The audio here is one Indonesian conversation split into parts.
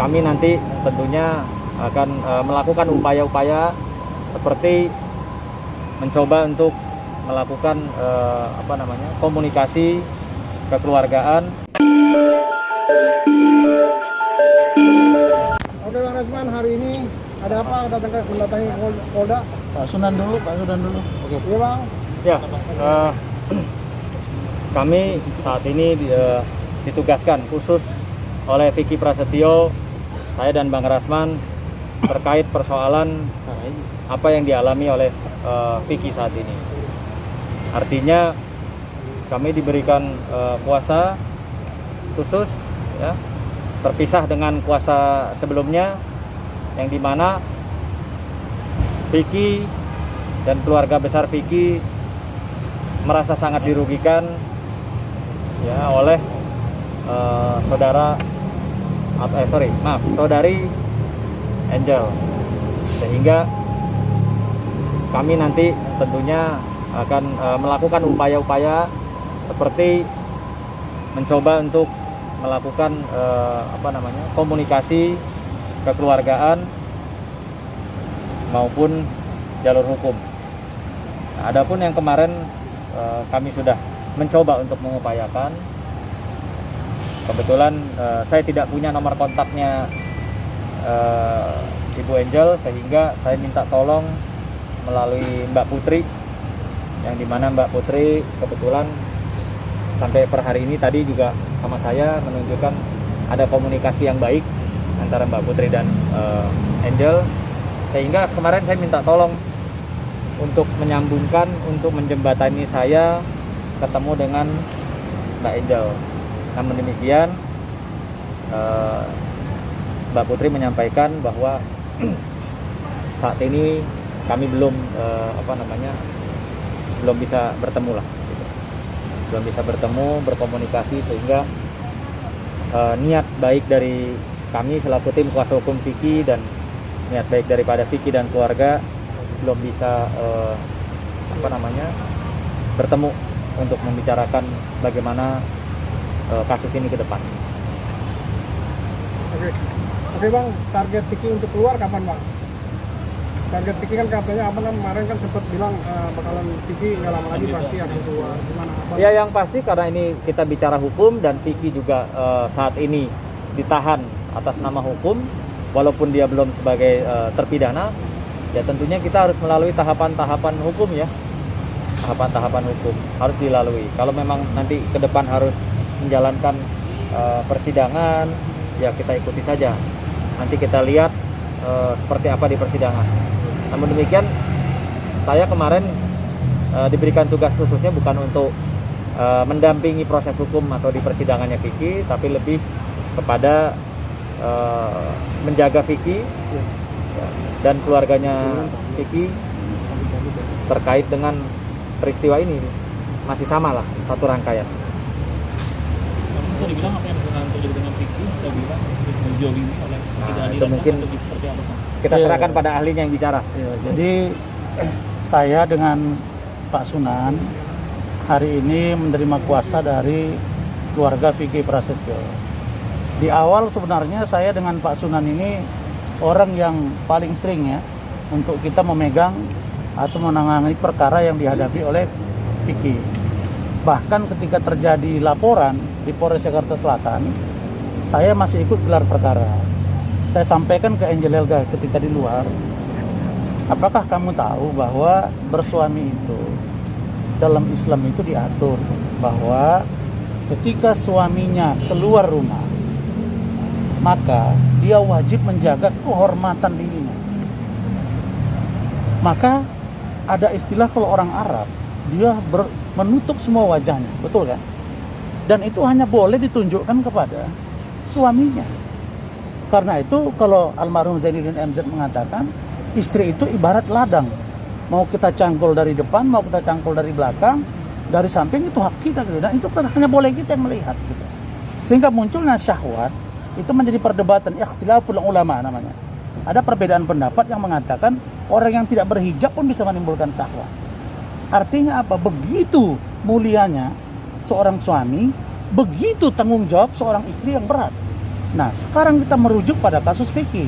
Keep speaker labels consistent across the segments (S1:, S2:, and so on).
S1: kami nanti tentunya akan melakukan upaya-upaya seperti mencoba untuk melakukan komunikasi kekeluargaan.
S2: Oke Bang Rasman, hari ini ada apa mendatangi Polda?
S3: Pak Sunan dulu.
S2: Oke. Iya Bang.
S1: Ya, kami saat ini ditugaskan khusus oleh Vicky Prasetyo, saya dan Bang Rasman terkait persoalan apa yang dialami oleh Vicky saat ini. Artinya kami diberikan kuasa khusus, ya, terpisah dengan kuasa sebelumnya, yang dimana Vicky dan keluarga besar Vicky merasa sangat dirugikan, ya, oleh saudari Angel, sehingga kami nanti tentunya akan melakukan upaya-upaya seperti mencoba untuk melakukan komunikasi kekeluargaan maupun jalur hukum. Nah, adapun yang kemarin kami sudah mencoba untuk mengupayakan, kebetulan saya tidak punya nomor kontaknya Ibu Angel, sehingga saya minta tolong melalui Mbak Putri, yang dimana Mbak Putri kebetulan sampai per hari ini tadi juga sama saya menunjukkan ada komunikasi yang baik antara Mbak Putri dan Angel, sehingga kemarin saya minta tolong untuk menyambungkan, untuk menjembatani saya ketemu dengan Mbak Angel. Namun demikian Mbak Putri menyampaikan bahwa saat ini kami belum bisa bertemu lah, gitu. Belum bisa bertemu, berkomunikasi, sehingga niat baik dari kami selaku tim kuasa hukum Vicky dan niat baik daripada Vicky dan keluarga belum bisa bertemu untuk membicarakan bagaimana kasus ini ke depan.
S2: Oke Bang, target Vicky untuk keluar kapan Bang? Target Vicky kan katanya kemarin kan sempat bilang bakalan Vicky nggak lama lagi pasti akan keluar. Gimana?
S1: Ya, yang pasti karena ini kita bicara hukum dan Vicky juga saat ini ditahan atas nama hukum, walaupun dia belum sebagai terpidana, ya tentunya kita harus melalui tahapan-tahapan hukum, ya. Tahapan-tahapan hukum harus dilalui. Kalau memang nanti ke depan harus menjalankan persidangan, ya kita ikuti saja. Nanti kita lihat seperti apa di persidangan. Namun demikian, saya kemarin diberikan tugas khususnya bukan untuk mendampingi proses hukum atau di persidangannya Vicky, tapi lebih kepada menjaga Vicky dan keluarganya Vicky terkait dengan peristiwa ini. Masih sama lah, satu rangkaian.
S3: Bisa dibilang apa yang terjadi dengan Vicky bisa bilang dizolimi oleh
S1: Itu mungkin
S3: seperti apa, Pak?
S1: Kita serahkan pada ahlinya yang bicara.
S4: Ya, jadi saya dengan Pak Sunan hari ini menerima kuasa dari keluarga Vicky Prasetyo. Di awal sebenarnya saya dengan Pak Sunan ini orang yang paling sering, ya, untuk kita memegang atau menangani perkara yang dihadapi oleh Vicky. Bahkan ketika terjadi laporan di Polres Jakarta Selatan, saya masih ikut gelar perkara. Saya sampaikan ke Angel Elga ketika di luar, apakah kamu tahu bahwa bersuami itu dalam Islam itu diatur bahwa ketika suaminya keluar rumah, maka dia wajib menjaga kehormatan dirinya. Maka ada istilah kalau orang Arab, dia menutup semua wajahnya, betul kan? Dan itu hanya boleh ditunjukkan kepada suaminya. Karena itu kalau almarhum Zainuddin MZ mengatakan, istri itu ibarat ladang. Mau kita cangkul dari depan, mau kita cangkul dari belakang, dari samping, itu hak kita gitu. Dan itu hanya boleh kita yang melihat gitu. Sehingga munculnya syahwat, itu menjadi perdebatan ikhtilaful ulama namanya. Ada perbedaan pendapat yang mengatakan orang yang tidak berhijab pun bisa menimbulkan syahwat. Artinya apa? Begitu mulianya seorang suami, begitu tanggung jawab seorang istri yang berat. Nah, sekarang kita merujuk pada kasus Vicky.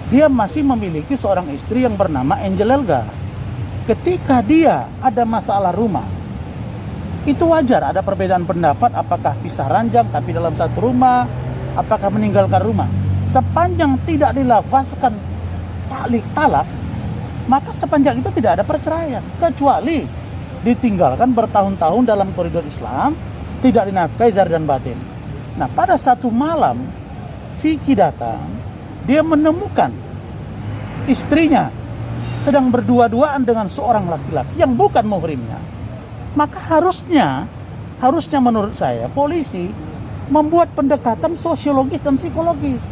S4: Dia masih memiliki seorang istri yang bernama Angel Elga. Ketika dia ada masalah rumah, itu wajar ada perbedaan pendapat apakah pisah ranjang tapi dalam satu rumah, apakah meninggalkan rumah. Sepanjang tidak dilafazkan talak, maka sepanjang itu tidak ada perceraian, kecuali ditinggalkan bertahun-tahun dalam koridor Islam, tidak dinafkahi zahir dan batin. Nah, pada satu malam Vicky datang, dia menemukan istrinya sedang berdua-duaan dengan seorang laki-laki yang bukan muhrimnya. Maka harusnya menurut saya polisi membuat pendekatan sosiologis dan psikologis.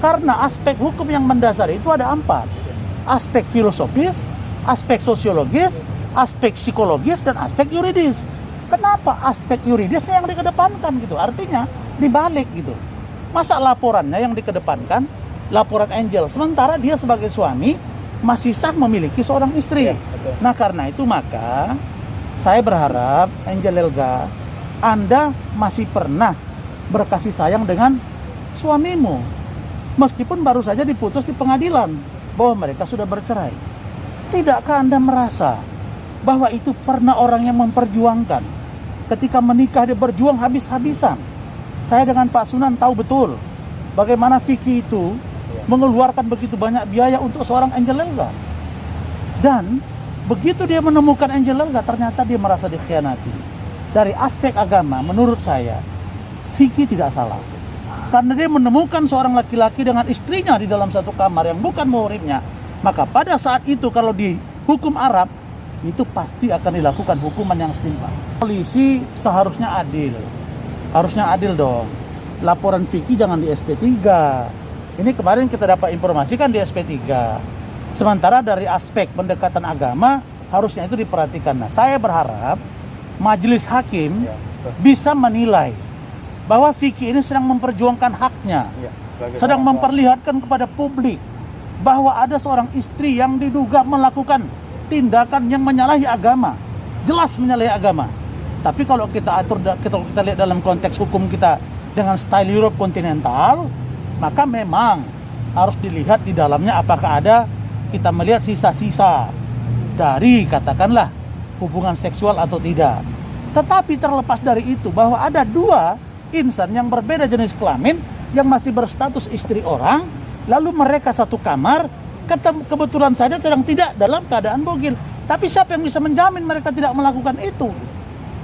S4: Karena aspek hukum yang mendasar itu ada 4. Aspek filosofis, aspek sosiologis, aspek psikologis, dan aspek yuridis. Kenapa aspek yuridisnya yang dikedepankan gitu? Artinya dibalik gitu. Masa laporannya yang dikedepankan, laporan Angel, sementara dia sebagai suami masih sah memiliki seorang istri.
S1: Ya, betul.
S4: Nah, karena itu maka saya berharap Angel Elga, Anda masih pernah berkasih sayang dengan suamimu, meskipun baru saja diputus di pengadilan bahwa mereka sudah bercerai. Tidakkah Anda merasa bahwa itu pernah orang yang memperjuangkan? Ketika menikah dia berjuang habis-habisan. Saya dengan Pak Sunan tahu betul bagaimana Vicky itu mengeluarkan begitu banyak biaya untuk seorang Angel Elga. Dan begitu dia menemukan Angel Elga, ternyata dia merasa dikhianati. Dari aspek agama, menurut saya Vicky tidak salah. Karena dia menemukan seorang laki-laki dengan istrinya di dalam satu kamar yang bukan muhrimnya. Maka pada saat itu kalau di hukum Arab, itu pasti akan dilakukan hukuman yang setimpal. Polisi seharusnya adil. Harusnya adil dong. Laporan Vicky jangan di SP3. Ini kemarin kita dapat informasi kan di SP3. Sementara dari aspek pendekatan agama harusnya itu diperhatikan. Nah, saya berharap majelis hakim bisa menilai bahwa Vicky ini sedang memperjuangkan haknya, sedang memperlihatkan kepada publik bahwa ada seorang istri yang diduga melakukan tindakan yang menyalahi agama, jelas menyalahi agama. Tapi kalau kita atur, kita lihat dalam konteks hukum kita dengan style Europe kontinental, maka memang harus dilihat di dalamnya apakah ada, kita melihat sisa-sisa dari katakanlah hubungan seksual atau tidak. Tetapi terlepas dari itu bahwa ada 2 insan yang berbeda jenis kelamin yang masih berstatus istri orang, lalu mereka satu kamar, kebetulan saja sedang tidak dalam keadaan bogil. Tapi siapa yang bisa menjamin mereka tidak melakukan itu?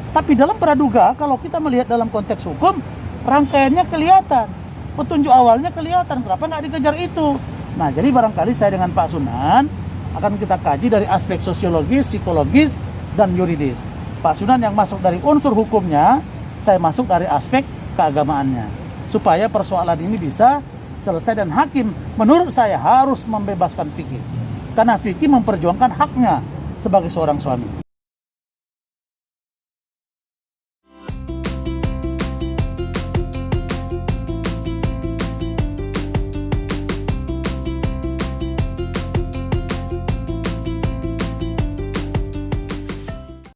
S4: Tapi dalam praduga, kalau kita melihat dalam konteks hukum, rangkaiannya kelihatan, petunjuk awalnya kelihatan, kenapa nggak dikejar itu? Nah, jadi barangkali saya dengan Pak Sunan akan kita kaji dari aspek sosiologis, psikologis, dan yuridis. Pak Sunan yang masuk dari unsur hukumnya, saya masuk dari aspek keagamaannya. Supaya persoalan ini bisa selesai dan hakim menurut saya harus membebaskan Vicky. Karena Vicky memperjuangkan haknya sebagai seorang suami.